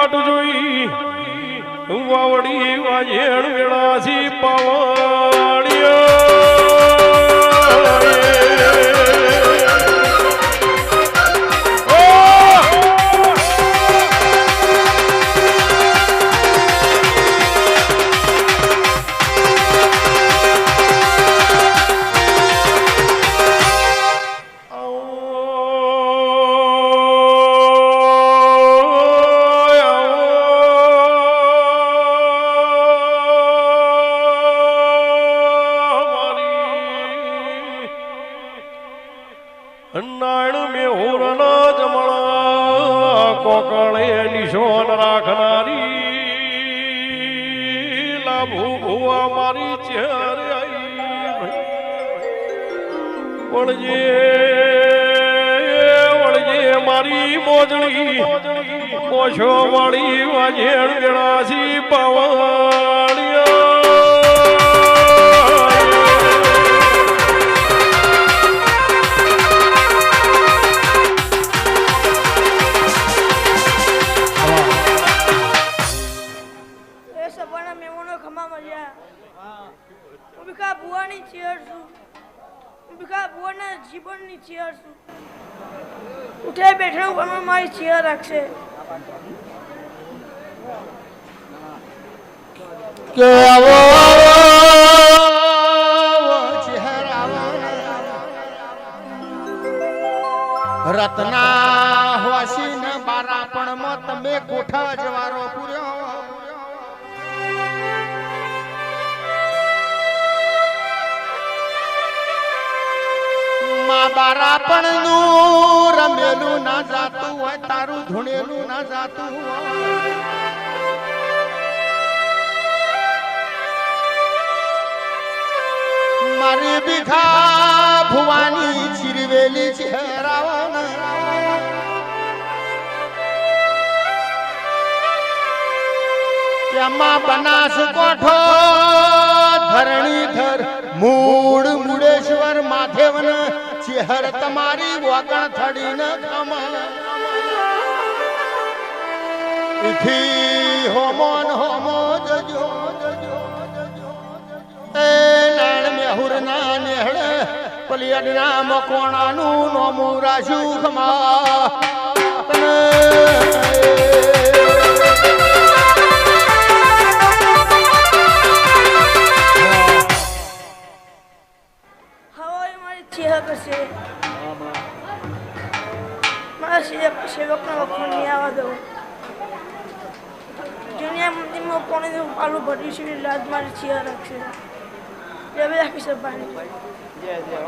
વાટ જોઈ વાવડી વાજેણ વેળાસી પાવાડિયા નાણ મે હોરના જમણા કોકળે નિશોન રાખનારી લાભુ ભુવા મારી ચહેરે વળજે વળજે મારી મોજણી ઓછો વાળી વાજેણ ગણાસી પાવાળિયા જીવનની ચેર છું ઉઠે બેઠે પણ મારી ચેર રાખશે કે આવો રત્ના હોશી ને બારા પણ મત મે કોઠા જવારો પૂર્યો બારા પણ નું રમેલું ના જાતું હોય તારું ધૂણેલું ના જાતું મારી ભીખા ભુવાની ચીરવેલી ચહેરાવાના તેમાં બનાસ કોઠો ધરણીધર મૂળ મુડેશ્વર માધેવન ચહેર તમારી વગણ થડીને ખમા ઇથી હોમોન હોમો જજો એ નાણ મેહુર ના નેહળે પલિયડ ના મકોણાનું નોમું રાશુ ખમા સેવકના વખત નહીં આવવા દઉં દુનિયા મંદિરમાં કોને પાલું ભર્યું છે લાજ મારી ચિયા રાખશે એવી રાખી સભાની જય જય